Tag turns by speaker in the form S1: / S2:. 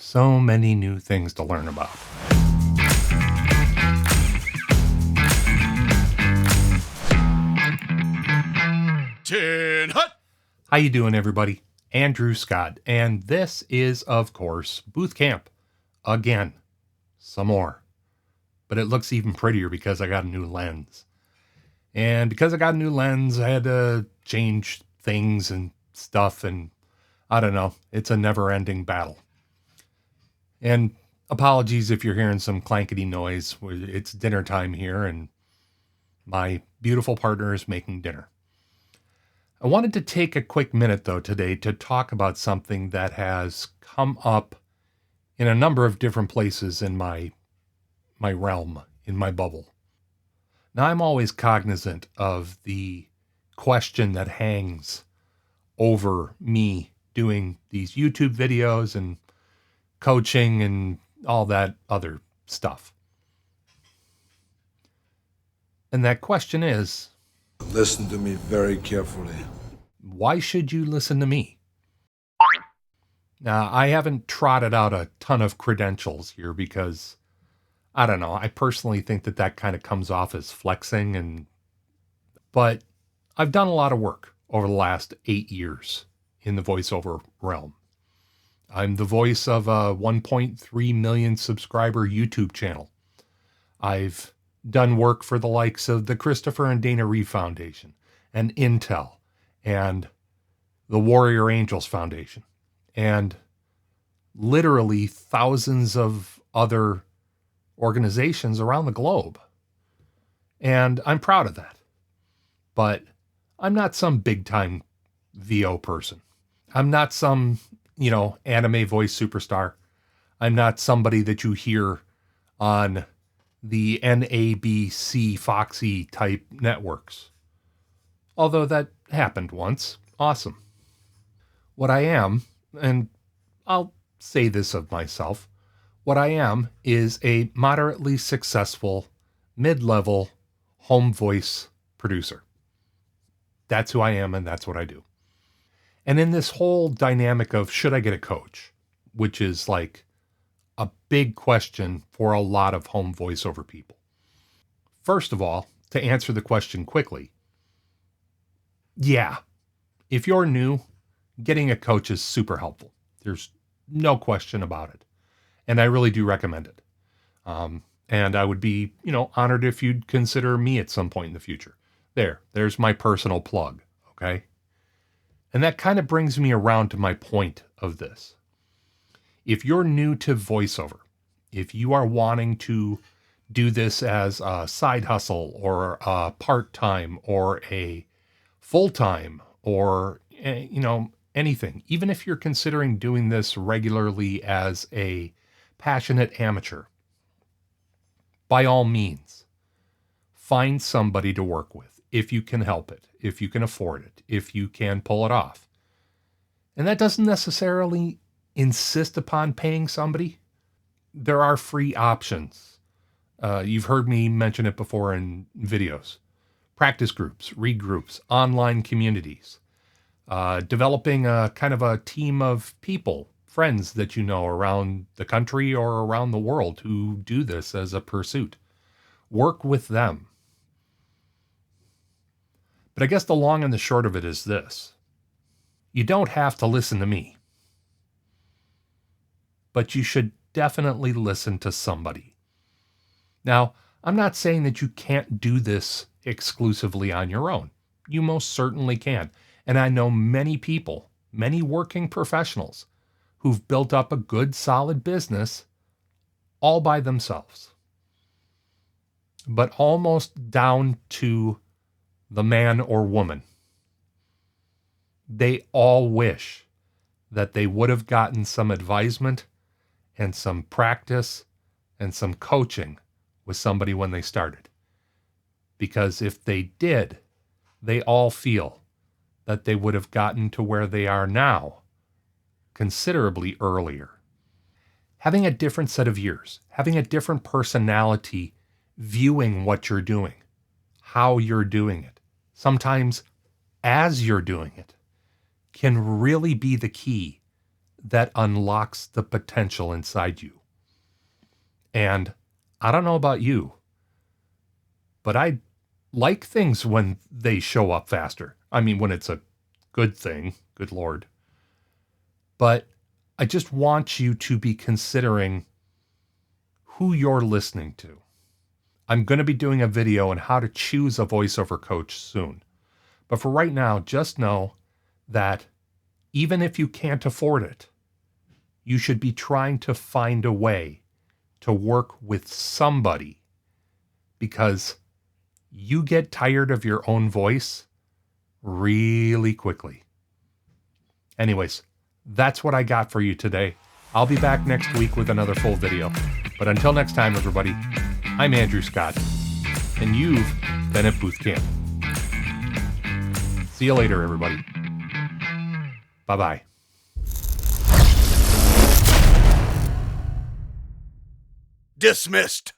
S1: So many new things to learn about. Tin Hut! How you doing, everybody? Andrew Scott, and this is, of course, Booth Camp. Again, some more. But it looks even prettier because I got a new lens. And because I got a new lens, I had to change things and stuff, and I don't know. It's a never-ending battle. And apologies if you're hearing some clankety noise. It's dinner time here, and my beautiful partner is making dinner. I wanted to take a quick minute, though, today to talk about something that has come up in a number of different places in my realm, in my bubble. Now, I'm always cognizant of the question that hangs over me doing these YouTube videos and coaching and all that other stuff. And that question is,
S2: listen to me very carefully.
S1: Why should you listen to me? Now, I haven't trotted out a ton of credentials here because, I don't know, I personally think that kind of comes off as flexing, but I've done a lot of work over the last 8 years in the voiceover realm. I'm the voice of a 1.3 million subscriber YouTube channel. I've done work for the likes of the Christopher and Dana Reeve Foundation and Intel and the Warrior Angels Foundation and literally thousands of other organizations around the globe. And I'm proud of that. But I'm not some big time VO person. I'm not some, anime voice superstar. I'm not somebody that you hear on the NABC Foxy type networks. Although that happened once. Awesome. What I am, and I'll say this of myself, what I am is a moderately successful, mid-level home voice producer. That's who I am, and that's what I do. And in this whole dynamic of should I get a coach, which is like a big question for a lot of home voiceover people. First of all, to answer the question quickly, yeah, if you're new, getting a coach is super helpful. There's no question about it. And I really do recommend it. And I would be, honored if you'd consider me at some point in the future. There's my personal plug. Okay. And that kind of brings me around to my point of this. If you're new to voiceover, if you are wanting to do this as a side hustle or a part-time or a full-time or, anything, even if you're considering doing this regularly as a passionate amateur, by all means, find somebody to work with if you can help it, if you can afford it, if you can pull it off. And that doesn't necessarily insist upon paying somebody. There are free options. You've heard me mention it before in videos. Practice groups, read groups, online communities, developing a kind of a team of people, friends that you know around the country or around the world who do this as a pursuit. Work with them. But I guess the long and the short of it is this. You don't have to listen to me. But you should definitely listen to somebody. Now, I'm not saying that you can't do this exclusively on your own. You most certainly can. And I know many people, many working professionals, who've built up a good, solid business all by themselves. But almost down to the man or woman, they all wish that they would have gotten some advisement and some practice and some coaching with somebody when they started. Because if they did, they all feel that they would have gotten to where they are now considerably earlier. Having a different set of years, having a different personality, viewing what you're doing, how you're doing it, sometimes as you're doing it, can really be the key that unlocks the potential inside you. And I don't know about you, but I like things when they show up faster. I mean, when it's a good thing, good Lord. But I just want you to be considering who you're listening to. I'm going to be doing a video on how to choose a voiceover coach soon. But for right now, just know that even if you can't afford it, you should be trying to find a way to work with somebody, because you get tired of your own voice really quickly. Anyways, that's what I got for you today. I'll be back next week with another full video. But until next time, everybody, I'm Andrew Scott, and you've been at Booth Camp. See you later, everybody. Bye-bye.
S3: Dismissed.